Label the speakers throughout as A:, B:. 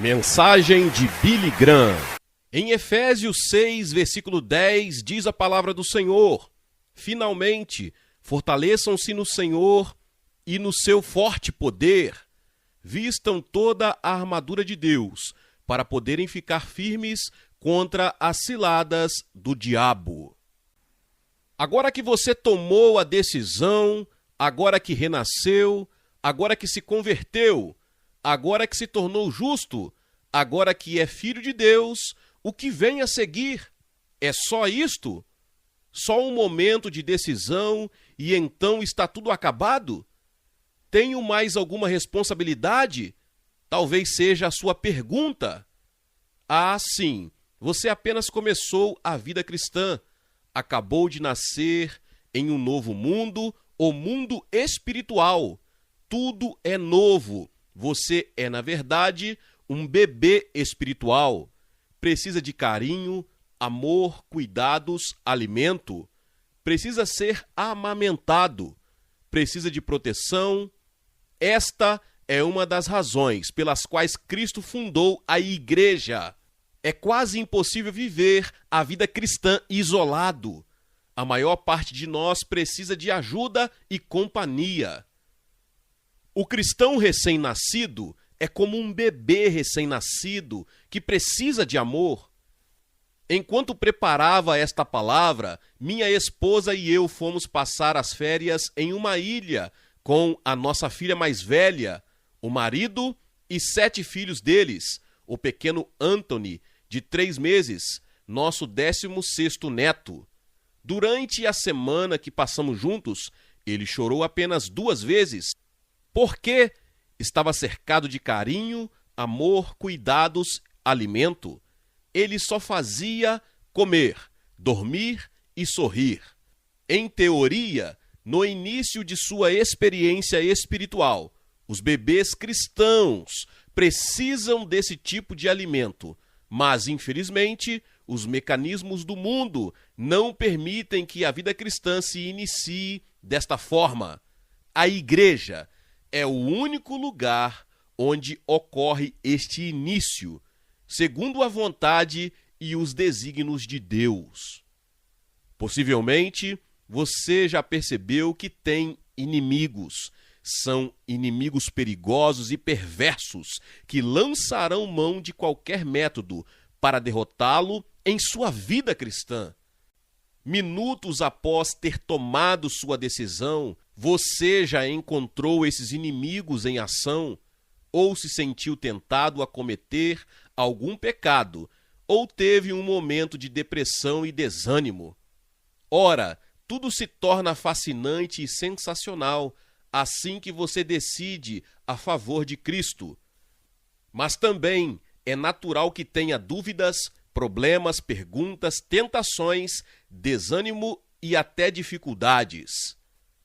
A: Mensagem de Billy Graham. Em Efésios 6, versículo 10, diz a palavra do Senhor: finalmente, fortaleçam-se no Senhor e no seu forte poder. Vistam toda a armadura de Deus, para poderem ficar firmes contra as ciladas do diabo. Agora que você tomou a decisão, agora que renasceu, agora que se converteu, agora que se tornou justo, agora que é filho de Deus, o que vem a seguir é só isto? Só um momento de decisão e então está tudo acabado? Tenho mais alguma responsabilidade? Talvez seja a sua pergunta. Ah, sim, você apenas começou a vida cristã, acabou de nascer em um novo mundo, o mundo espiritual. Tudo é novo. Você é, na verdade, um bebê espiritual. Precisa de carinho, amor, cuidados, alimento. Precisa ser amamentado. Precisa de proteção. Esta é uma das razões pelas quais Cristo fundou a igreja. É quase impossível viver a vida cristã isolado. A maior parte de nós precisa de ajuda e companhia. O cristão recém-nascido é como um bebê recém-nascido que precisa de amor. Enquanto preparava esta palavra, minha esposa e eu fomos passar as férias em uma ilha com a nossa filha mais velha, o marido e 7 filhos deles, o pequeno Anthony, de 3 meses, nosso 16º neto. Durante a semana que passamos juntos, ele chorou apenas 2 vezes, porque estava cercado de carinho, amor, cuidados, alimento. Ele só fazia comer, dormir e sorrir. Em teoria, no início de sua experiência espiritual, os bebês cristãos precisam desse tipo de alimento, mas, infelizmente, os mecanismos do mundo não permitem que a vida cristã se inicie desta forma. A igreja é o único lugar onde ocorre este início, segundo a vontade e os desígnios de Deus. Possivelmente, você já percebeu que tem inimigos. São inimigos perigosos e perversos que lançarão mão de qualquer método para derrotá-lo em sua vida cristã. Minutos após ter tomado sua decisão, você já encontrou esses inimigos em ação, ou se sentiu tentado a cometer algum pecado, ou teve um momento de depressão e desânimo. Ora, tudo se torna fascinante e sensacional assim que você decide a favor de Cristo. Mas também é natural que tenha dúvidas, problemas, perguntas, tentações, desânimo e até dificuldades.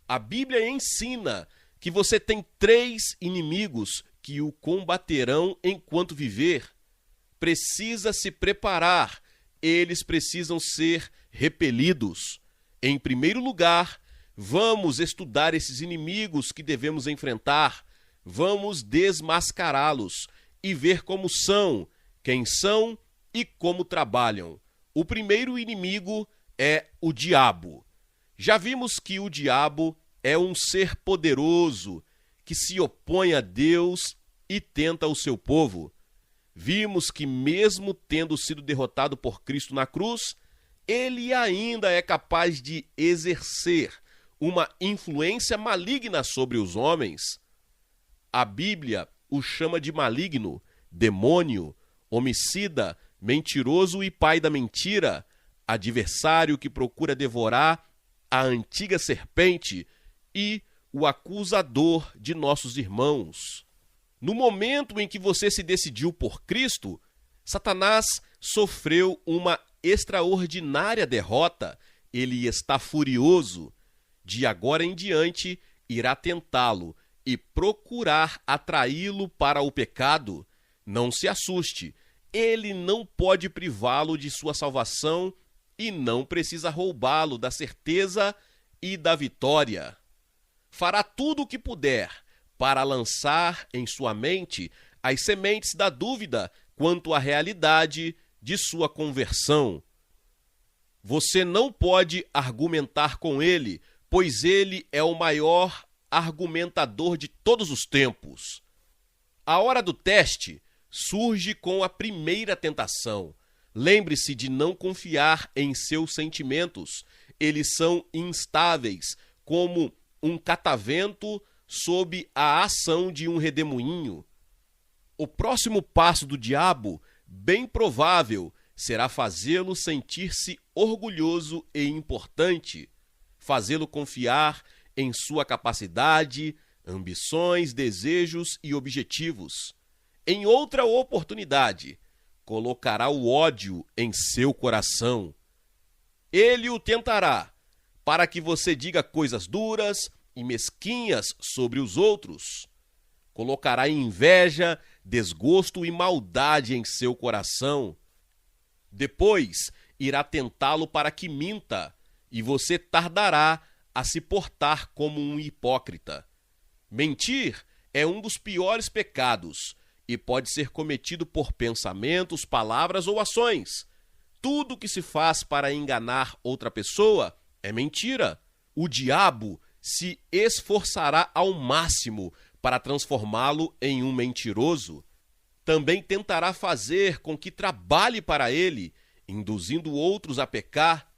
A: A Bíblia ensina que você tem 3 inimigos que o combaterão enquanto viver. Precisa se preparar, eles precisam ser repelidos. Em primeiro lugar, vamos estudar esses inimigos que devemos enfrentar, vamos desmascará-los e ver como são, quem são e como trabalham. O primeiro inimigo é o diabo. Já vimos que o diabo é um ser poderoso que se opõe a Deus e tenta o seu povo. Vimos que mesmo tendo sido derrotado por Cristo na cruz, ele ainda é capaz de exercer uma influência maligna sobre os homens. A Bíblia o chama de maligno, demônio, homicida, mentiroso e pai da mentira, adversário que procura devorar a antiga serpente e o acusador de nossos irmãos. No momento em que você se decidiu por Cristo, Satanás sofreu uma extraordinária derrota. Ele está furioso. De agora em diante, irá tentá-lo e procurar atraí-lo para o pecado. Não se assuste, ele não pode privá-lo de sua salvação e não precisa roubá-lo da certeza e da vitória. Fará tudo o que puder para lançar em sua mente as sementes da dúvida quanto à realidade de sua conversão. Você não pode argumentar com ele, pois ele é o maior argumentador de todos os tempos. A hora do teste surge com a primeira tentação. Lembre-se de não confiar em seus sentimentos. Eles são instáveis, como um catavento sob a ação de um redemoinho. O próximo passo do diabo, bem provável, será fazê-lo sentir-se orgulhoso e importante, fazê-lo confiar em sua capacidade, ambições, desejos e objetivos. Em outra oportunidade, colocará o ódio em seu coração. Ele o tentará para que você diga coisas duras e mesquinhas sobre os outros. Colocará inveja, desgosto e maldade em seu coração. Depois, irá tentá-lo para que minta, e você tardará a se portar como um hipócrita. Mentir é um dos piores pecados e pode ser cometido por pensamentos, palavras ou ações. Tudo que se faz para enganar outra pessoa é mentira. O diabo se esforçará ao máximo para transformá-lo em um mentiroso. Também tentará fazer com que trabalhe para ele, induzindo outros a pecar.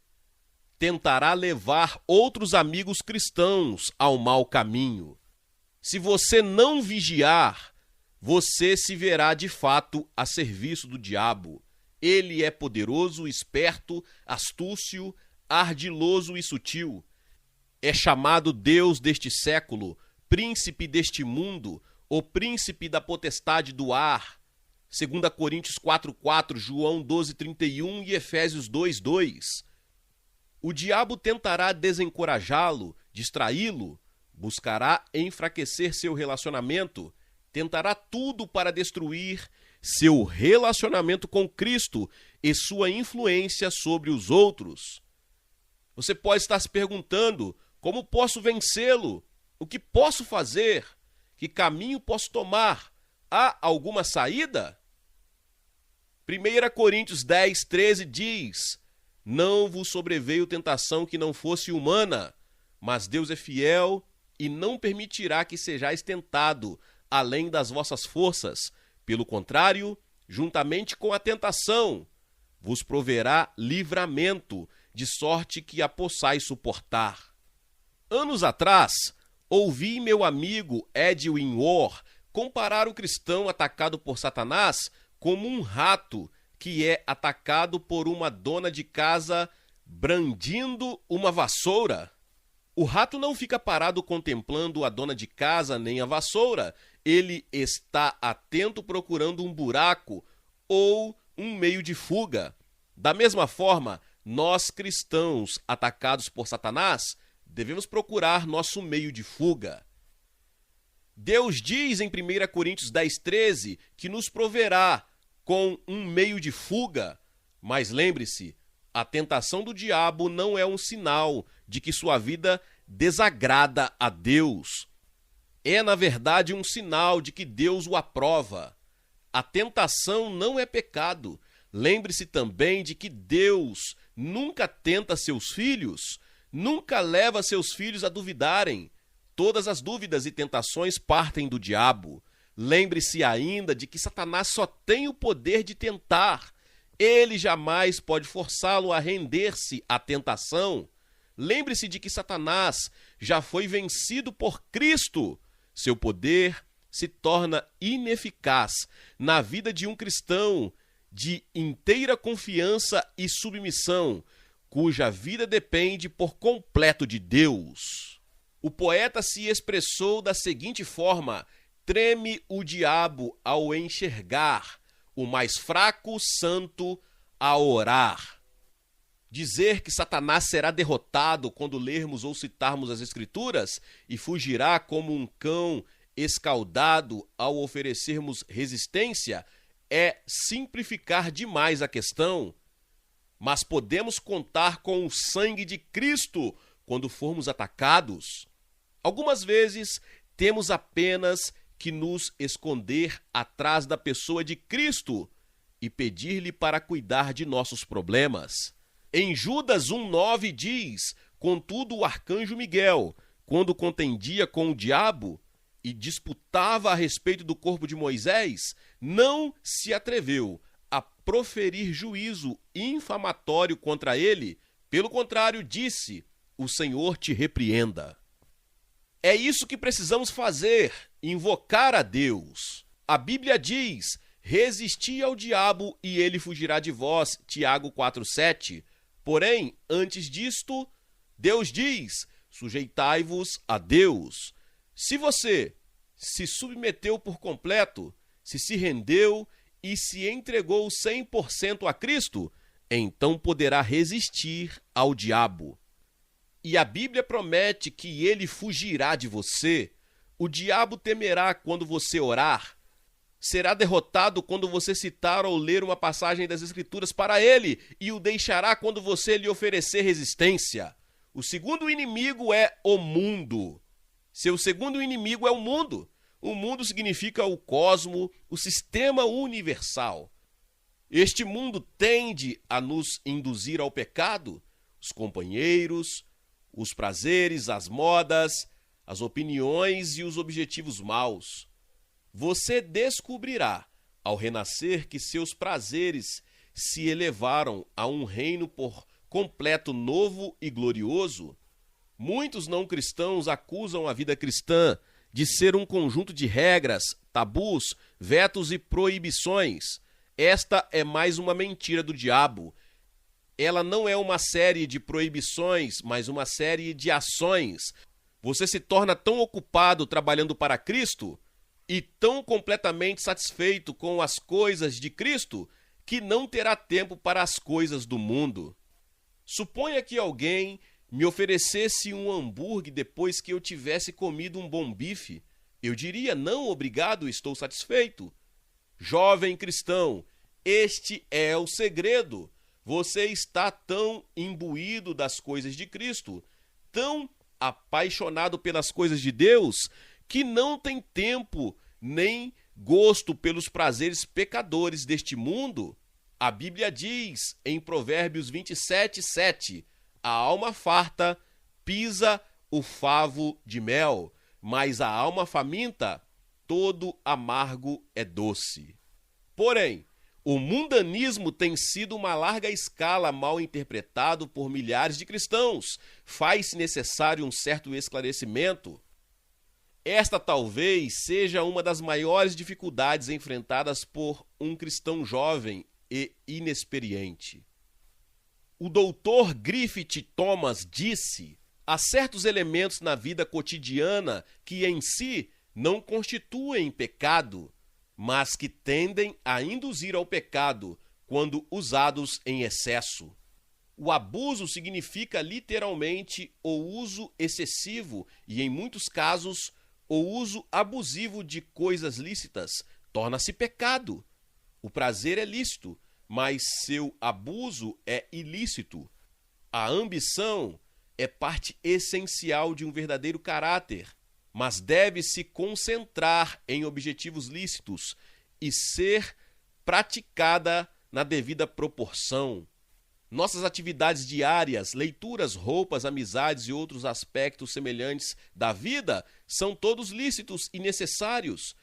A: Tentará levar outros amigos cristãos ao mau caminho. Se você não vigiar, você se verá de fato a serviço do diabo. Ele é poderoso, esperto, astúcio, ardiloso e sutil. É chamado Deus deste século, príncipe deste mundo, o príncipe da potestade do ar. 2 Coríntios 4:4, João 12:31 e Efésios 2:2. O diabo tentará desencorajá-lo, distraí-lo, buscará enfraquecer seu relacionamento, tentará tudo para destruir seu relacionamento com Cristo e sua influência sobre os outros. Você pode estar se perguntando: como posso vencê-lo? O que posso fazer? Que caminho posso tomar? Há alguma saída? 1 Coríntios 10:13 diz: não vos sobreveio tentação que não fosse humana, mas Deus é fiel e não permitirá que sejais tentado além das vossas forças. Pelo contrário, juntamente com a tentação, vos proverá livramento, de sorte que a possais suportar. Anos atrás, ouvi meu amigo Edwin Orr comparar o cristão atacado por Satanás como um rato que é atacado por uma dona de casa brandindo uma vassoura. O rato não fica parado contemplando a dona de casa nem a vassoura. Ele está atento procurando um buraco ou um meio de fuga. Da mesma forma, nós cristãos atacados por Satanás devemos procurar nosso meio de fuga. Deus diz em 1 Coríntios 10:13 que nos proverá com um meio de fuga, mas lembre-se, a tentação do diabo não é um sinal de que sua vida desagrada a Deus. É, na verdade, um sinal de que Deus o aprova. A tentação não é pecado. Lembre-se também de que Deus nunca tenta seus filhos, nunca leva seus filhos a duvidarem. Todas as dúvidas e tentações partem do diabo. Lembre-se ainda de que Satanás só tem o poder de tentar. Ele jamais pode forçá-lo a render-se à tentação. Lembre-se de que Satanás já foi vencido por Cristo. Seu poder se torna ineficaz na vida de um cristão de inteira confiança e submissão, cuja vida depende por completo de Deus. O poeta se expressou da seguinte forma: treme o diabo ao enxergar o mais fraco santo a orar. Dizer que Satanás será derrotado quando lermos ou citarmos as Escrituras e fugirá como um cão escaldado ao oferecermos resistência é simplificar demais a questão. Mas podemos contar com o sangue de Cristo quando formos atacados. Algumas vezes temos apenas que nos esconder atrás da pessoa de Cristo e pedir-lhe para cuidar de nossos problemas. Em Judas 1,9 diz: contudo, o arcanjo Miguel, quando contendia com o diabo e disputava a respeito do corpo de Moisés, não se atreveu a proferir juízo infamatório contra ele. Pelo contrário, disse: o Senhor te repreenda. É isso que precisamos fazer, invocar a Deus. A Bíblia diz: resisti ao diabo e ele fugirá de vós, Tiago 4,7. Porém, antes disto, Deus diz: sujeitai-vos a Deus. Se você se submeteu por completo, se rendeu e se entregou 100% a Cristo, então poderá resistir ao diabo. E a Bíblia promete que ele fugirá de você. O diabo temerá quando você orar. Será derrotado quando você citar ou ler uma passagem das Escrituras para ele, e o deixará quando você lhe oferecer resistência. O segundo inimigo é o mundo. Seu segundo inimigo é o mundo. O mundo significa o cosmo, o sistema universal. Este mundo tende a nos induzir ao pecado. Os companheiros, os prazeres, as modas, as opiniões e os objetivos maus. Você descobrirá, ao renascer, que seus prazeres se elevaram a um reino por completo novo e glorioso. Muitos não cristãos acusam a vida cristã de ser um conjunto de regras, tabus, vetos e proibições. Esta é mais uma mentira do diabo. Ela não é uma série de proibições, mas uma série de ações. Você se torna tão ocupado trabalhando para Cristo e tão completamente satisfeito com as coisas de Cristo que não terá tempo para as coisas do mundo. Suponha que alguém me oferecesse um hambúrguer depois que eu tivesse comido um bom bife. Eu diria: não, obrigado, estou satisfeito. Jovem cristão, este é o segredo. Você está tão imbuído das coisas de Cristo, tão apaixonado pelas coisas de Deus, que não tem tempo nem gosto pelos prazeres pecadores deste mundo. A Bíblia diz em Provérbios 27:7: a alma farta pisa o favo de mel, mas a alma faminta, todo amargo é doce. Porém, o mundanismo tem sido uma larga escala mal interpretado por milhares de cristãos. Faz-se necessário um certo esclarecimento. Esta talvez seja uma das maiores dificuldades enfrentadas por um cristão jovem e inexperiente. O doutor Griffith Thomas disse: há certos elementos na vida cotidiana que em si não constituem pecado, mas que tendem a induzir ao pecado quando usados em excesso. O abuso significa literalmente o uso excessivo e, em muitos casos, o uso abusivo de coisas lícitas torna-se pecado. O prazer é lícito, mas seu abuso é ilícito. A ambição é parte essencial de um verdadeiro caráter, mas deve se concentrar em objetivos lícitos e ser praticada na devida proporção. Nossas atividades diárias, leituras, roupas, amizades e outros aspectos semelhantes da vida são todos lícitos e necessários,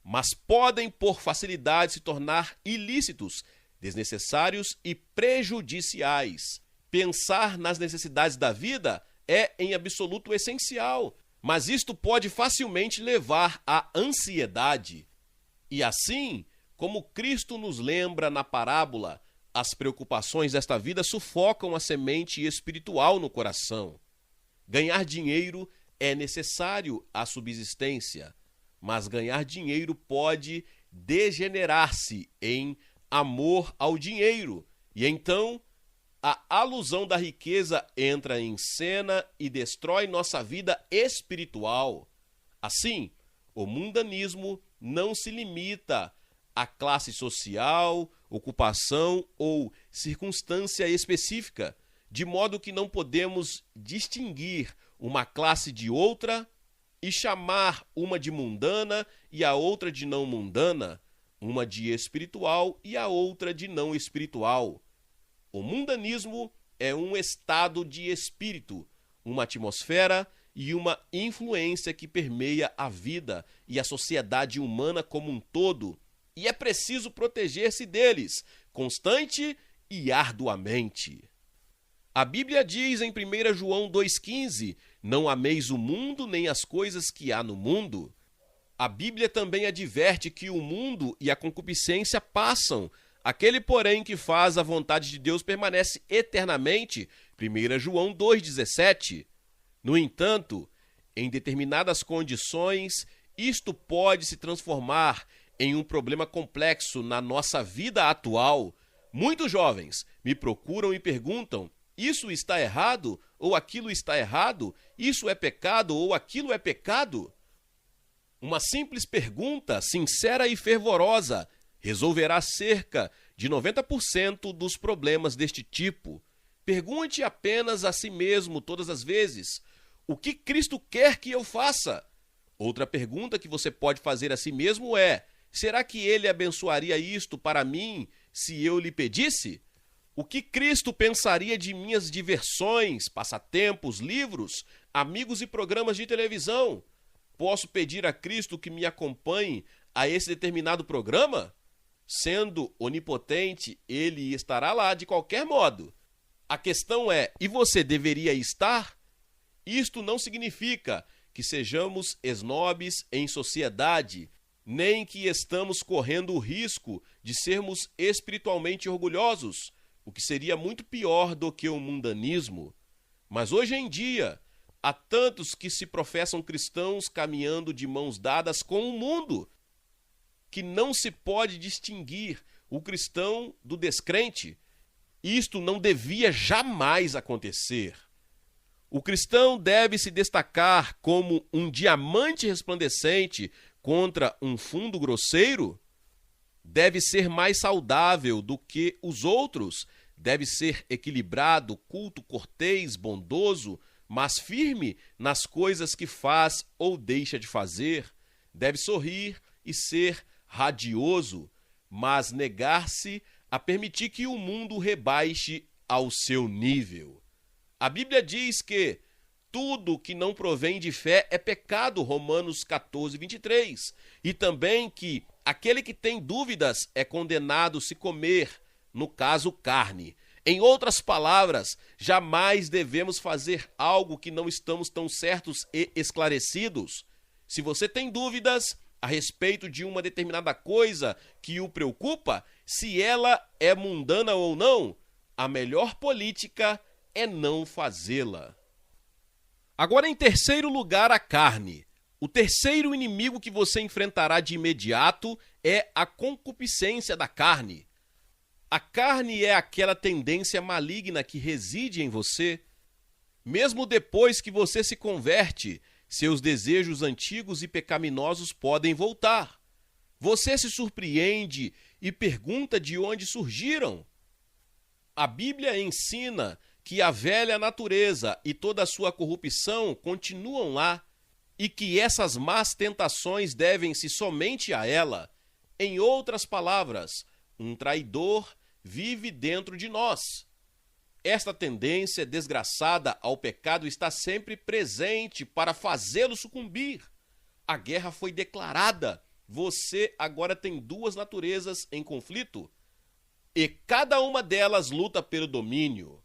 A: mas podem por facilidade se tornar ilícitos, desnecessários e prejudiciais. Pensar nas necessidades da vida é em absoluto essencial, mas isto pode facilmente levar à ansiedade. E assim, como Cristo nos lembra na parábola, as preocupações desta vida sufocam a semente espiritual no coração. Ganhar dinheiro é necessário à subsistência, mas ganhar dinheiro pode degenerar-se em amor ao dinheiro, e então a alusão da riqueza entra em cena e destrói nossa vida espiritual. Assim, o mundanismo não se limita à classe social, ocupação ou circunstância específica, de modo que não podemos distinguir uma classe de outra e chamar uma de mundana e a outra de não mundana, uma de espiritual e a outra de não espiritual. O mundanismo é um estado de espírito, uma atmosfera e uma influência que permeia a vida e a sociedade humana como um todo, e é preciso proteger-se deles, constante e arduamente. A Bíblia diz em 1 João 2,15, não ameis o mundo nem as coisas que há no mundo. A Bíblia também adverte que o mundo e a concupiscência passam. Aquele, porém, que faz a vontade de Deus permanece eternamente. 1 João 2,17. No entanto, em determinadas condições, isto pode se transformar em um problema complexo na nossa vida atual. Muitos jovens me procuram e perguntam: isso está errado ou aquilo está errado? Isso é pecado ou aquilo é pecado? Uma simples pergunta, sincera e fervorosa, resolverá cerca de 90% dos problemas deste tipo. Pergunte apenas a si mesmo todas as vezes: o que Cristo quer que eu faça? Outra pergunta que você pode fazer a si mesmo é: será que ele abençoaria isto para mim se eu lhe pedisse? O que Cristo pensaria de minhas diversões, passatempos, livros, amigos e programas de televisão? Posso pedir a Cristo que me acompanhe a esse determinado programa? Sendo onipotente, ele estará lá de qualquer modo. A questão é: e você deveria estar? Isto não significa que sejamos esnobes em sociedade, nem que estamos correndo o risco de sermos espiritualmente orgulhosos, o que seria muito pior do que o mundanismo. Mas hoje em dia, há tantos que se professam cristãos caminhando de mãos dadas com o mundo, que não se pode distinguir o cristão do descrente. Isto não devia jamais acontecer. O cristão deve se destacar como um diamante resplandecente contra um fundo grosseiro. Deve ser mais saudável do que os outros, deve ser equilibrado, culto, cortês, bondoso, mas firme nas coisas que faz ou deixa de fazer. Deve sorrir e ser radioso, mas negar-se a permitir que o mundo rebaixe ao seu nível. A Bíblia diz que tudo que não provém de fé é pecado, Romanos 14, 23. E também que aquele que tem dúvidas é condenado se comer, no caso, carne. Em outras palavras, jamais devemos fazer algo que não estamos tão certos e esclarecidos. Se você tem dúvidas a respeito de uma determinada coisa que o preocupa, se ela é mundana ou não, a melhor política é não fazê-la. Agora, em terceiro lugar, a carne. O terceiro inimigo que você enfrentará de imediato é a concupiscência da carne. A carne é aquela tendência maligna que reside em você. Mesmo depois que você se converte, seus desejos antigos e pecaminosos podem voltar. Você se surpreende e pergunta de onde surgiram. A Bíblia ensina que a velha natureza e toda a sua corrupção continuam lá e que essas más tentações devem-se somente a ela. Em outras palavras, um traidor vive dentro de nós. Esta tendência desgraçada ao pecado está sempre presente para fazê-lo sucumbir. A guerra foi declarada. Você agora tem duas naturezas em conflito e cada uma delas luta pelo domínio.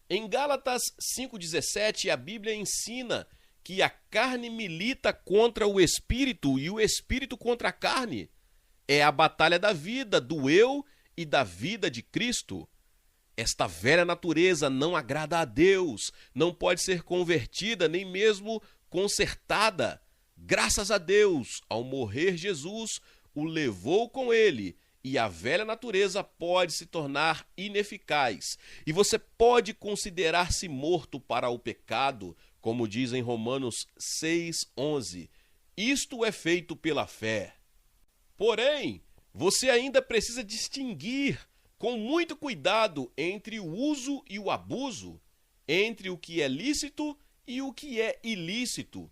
A: Em Gálatas 5,17, a Bíblia ensina que a carne milita contra o espírito e o espírito contra a carne. É a batalha da vida, do eu e da vida de Cristo. Esta velha natureza não agrada a Deus, não pode ser convertida, nem mesmo consertada. Graças a Deus, ao morrer Jesus, o levou com ele, e a velha natureza pode se tornar ineficaz. E você pode considerar-se morto para o pecado, como diz em Romanos 6,11. Isto é feito pela fé. Porém, você ainda precisa distinguir com muito cuidado entre o uso e o abuso, entre o que é lícito e o que é ilícito.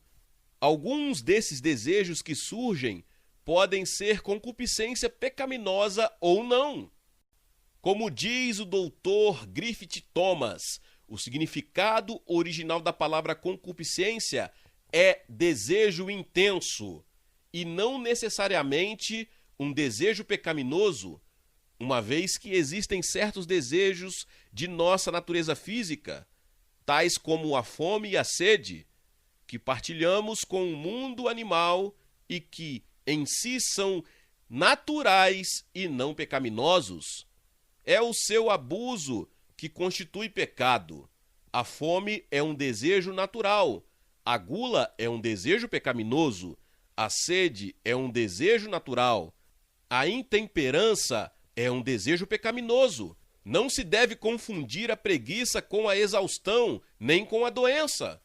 A: Alguns desses desejos que surgem podem ser concupiscência pecaminosa ou não. Como diz o doutor Griffith Thomas, o significado original da palavra concupiscência é desejo intenso e não necessariamente um desejo pecaminoso, uma vez que existem certos desejos de nossa natureza física, tais como a fome e a sede, que partilhamos com o mundo animal e que em si são naturais e não pecaminosos. É o seu abuso que constitui pecado. A fome é um desejo natural, a gula é um desejo pecaminoso, a sede é um desejo natural, a intemperança é um desejo pecaminoso. Não se deve confundir a preguiça com a exaustão, nem com a doença.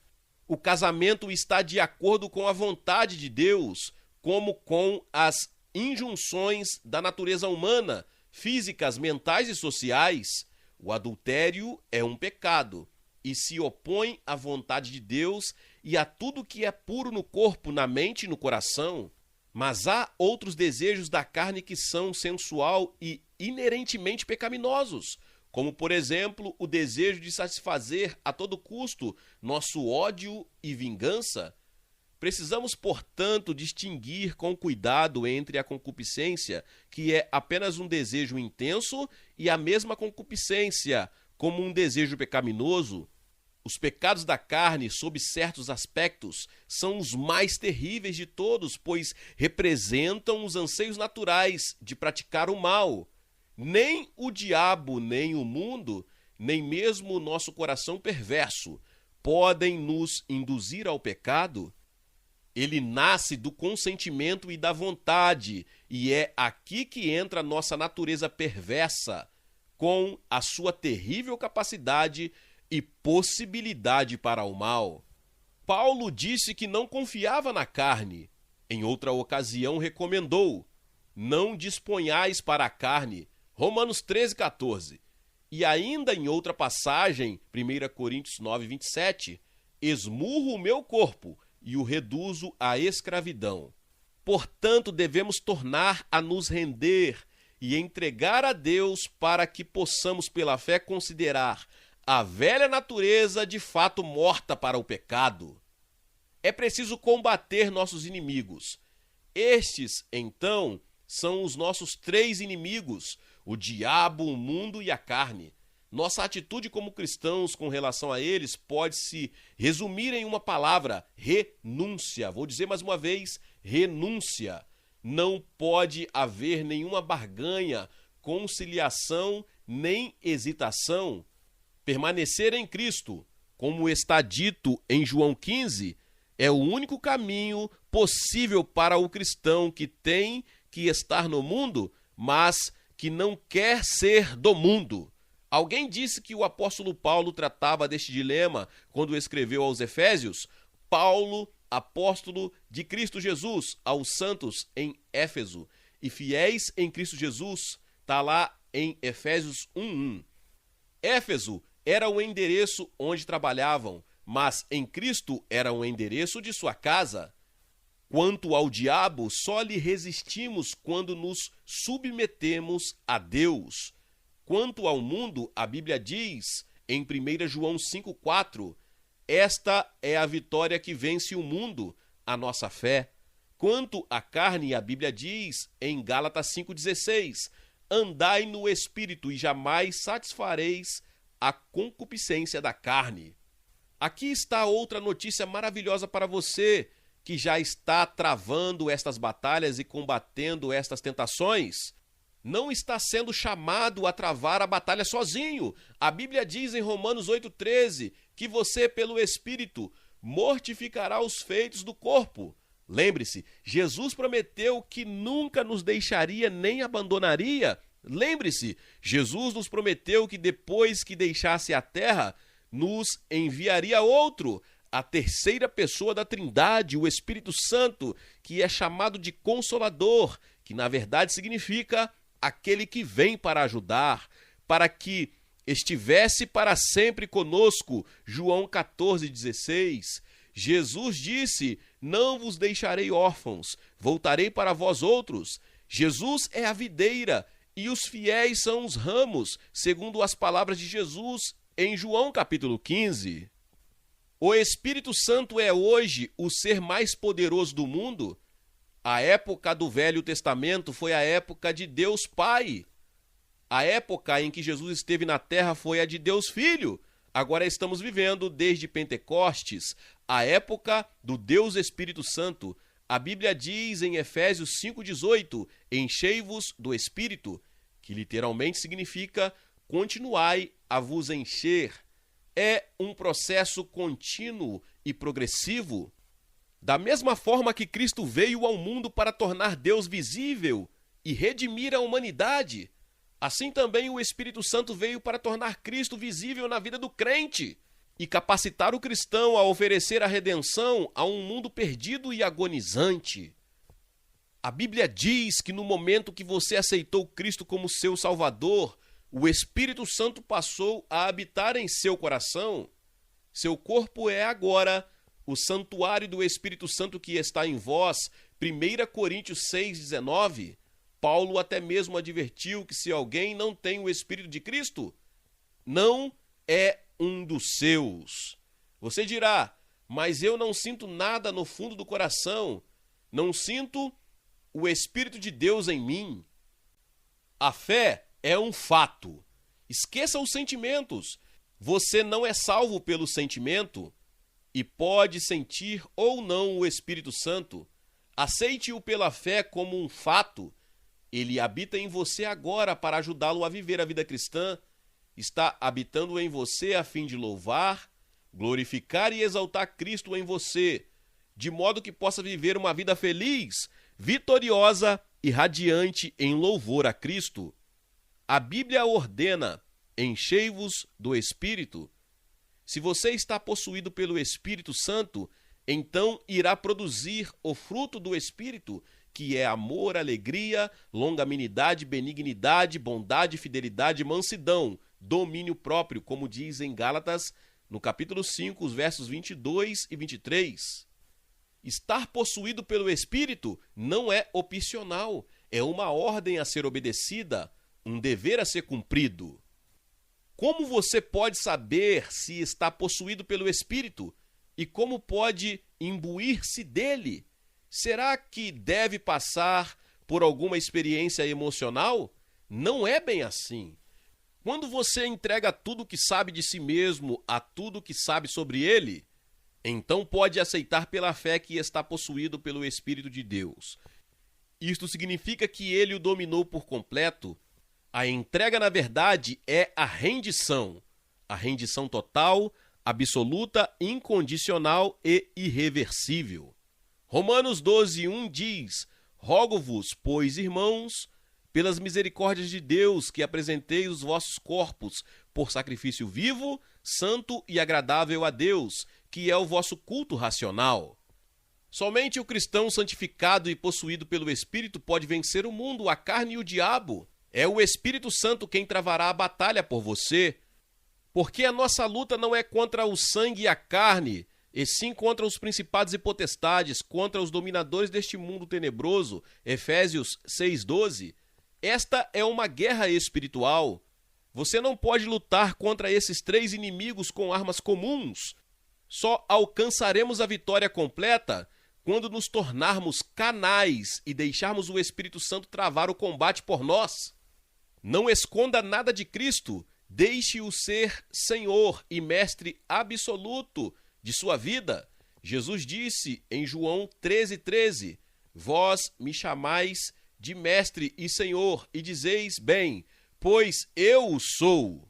A: O casamento está de acordo com a vontade de Deus, como com as injunções da natureza humana, físicas, mentais e sociais. O adultério é um pecado e se opõe à vontade de Deus e a tudo que é puro no corpo, na mente e no coração. Mas há outros desejos da carne que são sensual e inerentemente pecaminosos, como, por exemplo, o desejo de satisfazer a todo custo nosso ódio e vingança. Precisamos, portanto, distinguir com cuidado entre a concupiscência, que é apenas um desejo intenso, e a mesma concupiscência, como um desejo pecaminoso. Os pecados da carne, sob certos aspectos, são os mais terríveis de todos, pois representam os anseios naturais de praticar o mal. Nem o diabo, nem o mundo, nem mesmo o nosso coração perverso podem nos induzir ao pecado. Ele nasce do consentimento e da vontade, e é aqui que entra a nossa natureza perversa, com a sua terrível capacidade e possibilidade para o mal. Paulo disse que não confiava na carne. Em outra ocasião recomendou: não disponhais para a carne. Romanos 13,14. E ainda em outra passagem, 1 Coríntios 9,27, esmurro o meu corpo e o reduzo à escravidão. Portanto, devemos tornar a nos render e entregar a Deus para que possamos, pela fé, considerar a velha natureza de fato morta para o pecado. É preciso combater nossos inimigos. Estes, então, são os nossos três inimigos: o diabo, o mundo e a carne. Nossa atitude como cristãos com relação a eles pode se resumir em uma palavra: renúncia. Vou dizer mais uma vez: renúncia. Não pode haver nenhuma barganha, conciliação, nem hesitação. Permanecer em Cristo, como está dito em João 15, é o único caminho possível para o cristão que tem que estar no mundo, mas que não quer ser do mundo. Alguém disse que o apóstolo Paulo tratava deste dilema quando escreveu aos Efésios. Paulo, apóstolo de Cristo Jesus, aos santos em Éfeso e fiéis em Cristo Jesus, está lá em Efésios 1:1. Éfeso era o endereço onde trabalhavam, mas em Cristo era o endereço de sua casa. Quanto ao diabo, só lhe resistimos quando nos submetemos a Deus. Quanto ao mundo, a Bíblia diz, em 1 João 5,4, esta é a vitória que vence o mundo, a nossa fé. Quanto à carne, a Bíblia diz, em Gálatas 5,16, andai no Espírito e jamais satisfareis a concupiscência da carne. Aqui está outra notícia maravilhosa para você, que já está travando estas batalhas e combatendo estas tentações. Não está sendo chamado a travar a batalha sozinho. A Bíblia diz em Romanos 8,13 que você, pelo Espírito, mortificará os feitos do corpo. Lembre-se, Jesus prometeu que nunca nos deixaria nem abandonaria. Lembre-se, Jesus nos prometeu que depois que deixasse a terra, nos enviaria outro, a terceira pessoa da Trindade, o Espírito Santo, que é chamado de Consolador, que na verdade significa aquele que vem para ajudar, para que estivesse para sempre conosco. João 14,16. Jesus disse: não vos deixarei órfãos, voltarei para vós outros. Jesus é a videira e os fiéis são os ramos, segundo as palavras de Jesus em João capítulo 15. O Espírito Santo é hoje o ser mais poderoso do mundo? A época do Velho Testamento foi a época de Deus Pai. A época em que Jesus esteve na terra foi a de Deus Filho. Agora estamos vivendo, desde Pentecostes, a época do Deus Espírito Santo. A Bíblia diz em Efésios 5,18, enchei-vos do Espírito, que literalmente significa continuai a vos encher. É um processo contínuo e progressivo. Da mesma forma que Cristo veio ao mundo para tornar Deus visível e redimir a humanidade, assim também o Espírito Santo veio para tornar Cristo visível na vida do crente e capacitar o cristão a oferecer a redenção a um mundo perdido e agonizante. A Bíblia diz que no momento que você aceitou Cristo como seu Salvador, o Espírito Santo passou a habitar em seu coração. Seu corpo é agora o santuário do Espírito Santo que está em vós. 1 Coríntios 6,19. Paulo até mesmo advertiu que se alguém não tem o Espírito de Cristo, não é um dos seus. Você dirá, mas eu não sinto nada no fundo do coração, não sinto o Espírito de Deus em mim. A fé é um fato. Esqueça os sentimentos. Você não é salvo pelo sentimento e pode sentir ou não o Espírito Santo. Aceite-o pela fé como um fato. Ele habita em você agora para ajudá-lo a viver a vida cristã. Está habitando em você a fim de louvar, glorificar e exaltar Cristo em você, de modo que possa viver uma vida feliz, vitoriosa e radiante em louvor a Cristo. A Bíblia ordena, enchei-vos do Espírito. Se você está possuído pelo Espírito Santo, então irá produzir o fruto do Espírito, que é amor, alegria, longanimidade, benignidade, bondade, fidelidade, mansidão, domínio próprio, como diz em Gálatas, no capítulo 5, os versos 22 e 23. Estar possuído pelo Espírito não é opcional, é uma ordem a ser obedecida, um dever a ser cumprido. Como você pode saber se está possuído pelo Espírito e como pode imbuir-se dele? Será que deve passar por alguma experiência emocional? Não é bem assim. Quando você entrega tudo que sabe de si mesmo a tudo que sabe sobre ele, então pode aceitar pela fé que está possuído pelo Espírito de Deus. Isto significa que ele o dominou por completo. A entrega, na verdade, é a rendição total, absoluta, incondicional e irreversível. Romanos 12:1 diz, rogo-vos, pois, irmãos, pelas misericórdias de Deus, que apresenteis os vossos corpos por sacrifício vivo, santo e agradável a Deus, que é o vosso culto racional. Somente o cristão santificado e possuído pelo Espírito pode vencer o mundo, a carne e o diabo. É o Espírito Santo quem travará a batalha por você, porque a nossa luta não é contra o sangue e a carne, e sim contra os principados e potestades, contra os dominadores deste mundo tenebroso. Efésios 6:12. Esta é uma guerra espiritual. Você não pode lutar contra esses três inimigos com armas comuns. Só alcançaremos a vitória completa quando nos tornarmos canais e deixarmos o Espírito Santo travar o combate por nós. Não esconda nada de Cristo, deixe-o ser Senhor e Mestre absoluto de sua vida. Jesus disse em João 13:13, vós me chamais de Mestre e Senhor e dizeis bem, pois eu o sou.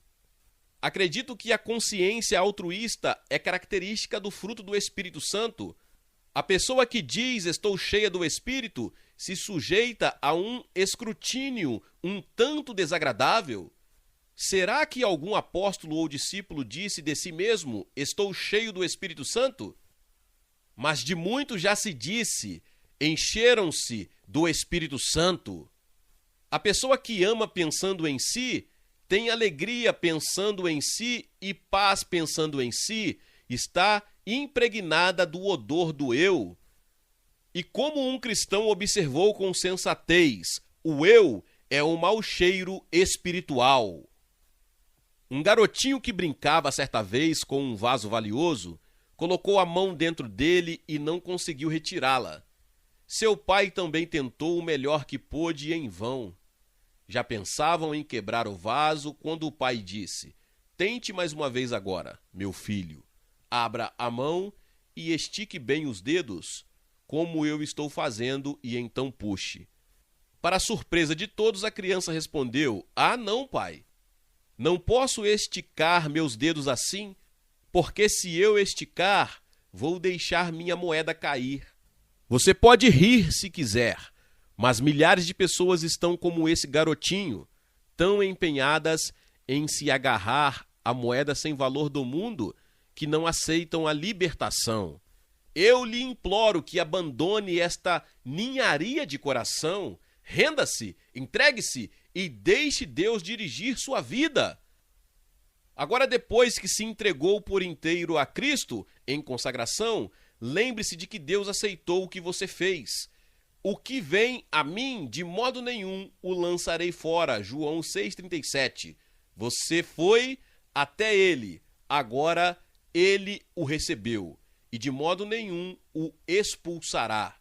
A: Acredito que a consciência altruísta é característica do fruto do Espírito Santo. A pessoa que diz estou cheia do Espírito se sujeita a um escrutínio um tanto desagradável. Será que algum apóstolo ou discípulo disse de si mesmo, estou cheio do Espírito Santo? Mas de muito já se disse, encheram-se do Espírito Santo. A pessoa que ama pensando em si, tem alegria pensando em si e paz pensando em si, está impregnada do odor do eu. E como um cristão observou com sensatez, o eu é um mau cheiro espiritual. Um garotinho que brincava certa vez com um vaso valioso, colocou a mão dentro dele e não conseguiu retirá-la. Seu pai também tentou o melhor que pôde e em vão. Já pensavam em quebrar o vaso quando o pai disse: "Tente mais uma vez agora, meu filho. Abra a mão e estique bem os dedos, como eu estou fazendo, e então puxe." Para a surpresa de todos, a criança respondeu: "Ah, não, pai. Não posso esticar meus dedos assim, porque se eu esticar, vou deixar minha moeda cair." Você pode rir se quiser, mas milhares de pessoas estão como esse garotinho, tão empenhadas em se agarrar à moeda sem valor do mundo, que não aceitam a libertação. Eu lhe imploro que abandone esta ninharia de coração, renda-se, entregue-se e deixe Deus dirigir sua vida. Agora, depois que se entregou por inteiro a Cristo em consagração, lembre-se de que Deus aceitou o que você fez. "O que vem a mim, de modo nenhum o lançarei fora." João 6,37. Você foi até ele, agora ele o recebeu, e de modo nenhum o expulsará.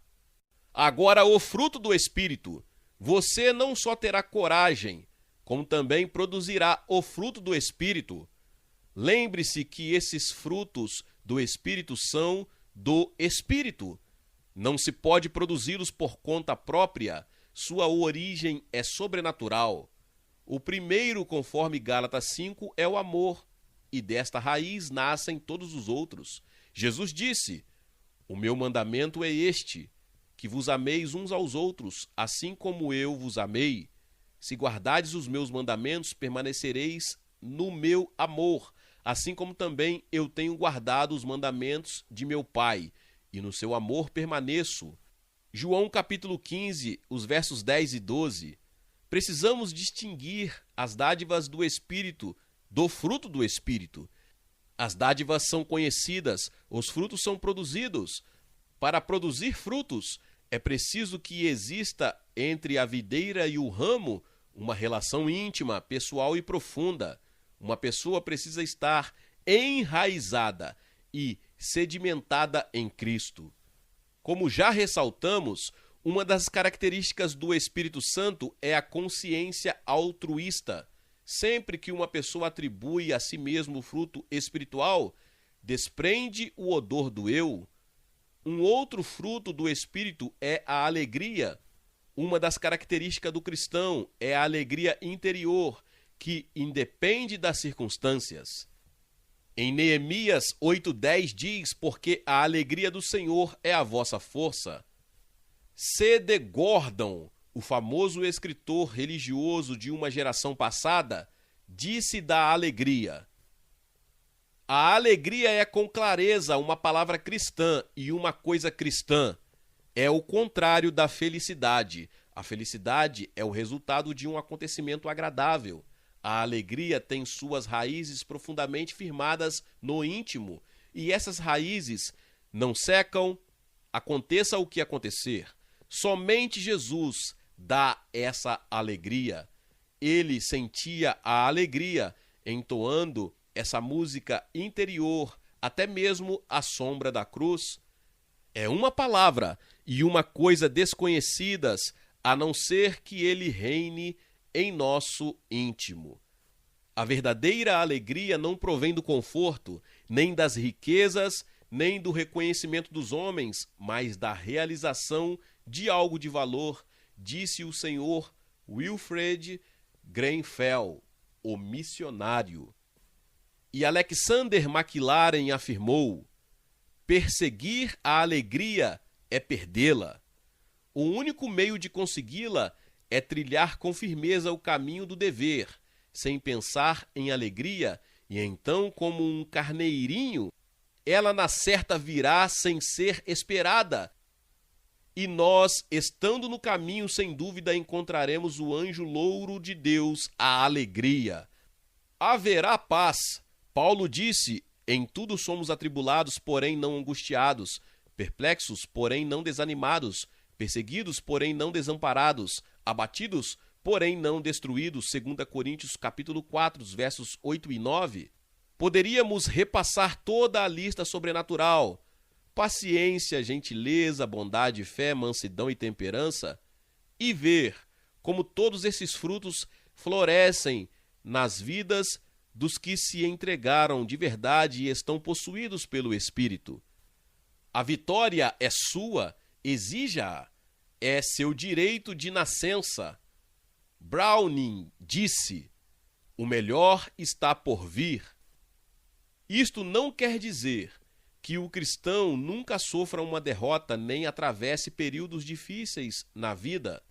A: Agora, o fruto do Espírito. Você não só terá coragem, como também produzirá o fruto do Espírito. Lembre-se que esses frutos do Espírito são do Espírito. Não se pode produzi-los por conta própria, sua origem é sobrenatural. O primeiro, conforme Gálatas 5, é o amor, e desta raiz nascem todos os outros. Jesus disse: "O meu mandamento é este, que vos ameis uns aos outros, assim como eu vos amei. Se guardardes os meus mandamentos, permanecereis no meu amor, assim como também eu tenho guardado os mandamentos de meu Pai, e no seu amor permaneço." João capítulo 15, os versos 10 e 12. Precisamos distinguir as dádivas do Espírito do fruto do Espírito. As dádivas são conhecidas, os frutos são produzidos. Para produzir frutos, é preciso que exista entre a videira e o ramo uma relação íntima, pessoal e profunda. Uma pessoa precisa estar enraizada e sedimentada em Cristo. Como já ressaltamos, uma das características do Espírito Santo é a consciência altruísta. Sempre que uma pessoa atribui a si mesmo o fruto espiritual, desprende o odor do eu. Um outro fruto do Espírito é a alegria. Uma das características do cristão é a alegria interior, que independe das circunstâncias. Em Neemias 8,10 diz: "Porque a alegria do Senhor é a vossa força." C.D. Gordon, o famoso escritor religioso de uma geração passada, disse da alegria: "A alegria é com clareza uma palavra cristã e uma coisa cristã. É o contrário da felicidade. A felicidade é o resultado de um acontecimento agradável. A alegria tem suas raízes profundamente firmadas no íntimo, e essas raízes não secam, aconteça o que acontecer. Somente Jesus dá essa alegria." Ele sentia a alegria entoando essa música interior, até mesmo à sombra da cruz. É uma palavra e uma coisa desconhecidas, a não ser que ele reine em nosso íntimo. A verdadeira alegria não provém do conforto, nem das riquezas, nem do reconhecimento dos homens, mas da realização de algo de valor, disse o senhor Wilfred Grenfell, o missionário. E Alexander McLaren afirmou: "Perseguir a alegria é perdê-la. O único meio de consegui-la é trilhar com firmeza o caminho do dever, sem pensar em alegria, e então, como um carneirinho, ela na certa virá sem ser esperada. E nós, estando no caminho, sem dúvida encontraremos o anjo louro de Deus, a alegria. Haverá paz." Paulo disse Em tudo somos atribulados, porém não angustiados, perplexos, porém não desanimados, perseguidos, porém não desamparados, abatidos, porém não destruídos, 2 Coríntios capítulo 4, versos 8 e 9. Poderíamos repassar toda a lista sobrenatural: paciência, gentileza, bondade, fé, mansidão e temperança, e ver como todos esses frutos florescem nas vidas dos que se entregaram de verdade e estão possuídos pelo Espírito. A vitória é sua, exija-a, é seu direito de nascença. Browning disse: o melhor está por vir. Isto não quer dizer que o cristão nunca sofra uma derrota nem atravesse períodos difíceis na vida,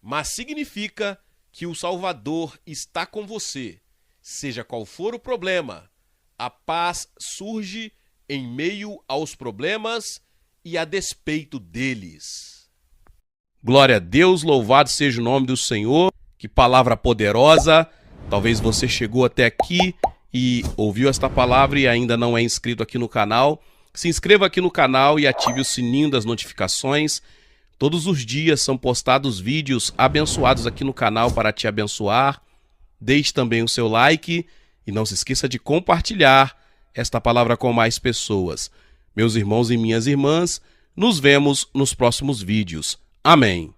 A: mas significa que o Salvador está com você. Seja qual for o problema, a paz surge em meio aos problemas e a despeito deles. Glória a Deus, louvado seja o nome do Senhor. Que palavra poderosa. Talvez você chegou até aqui e ouviu esta palavra e ainda não é inscrito aqui no canal. Se inscreva aqui no canal e ative o sininho das notificações. Todos os dias são postados vídeos abençoados aqui no canal para te abençoar. Deixe também o seu like e não se esqueça de compartilhar esta palavra com mais pessoas. Meus irmãos e minhas irmãs, nos vemos nos próximos vídeos. Amém.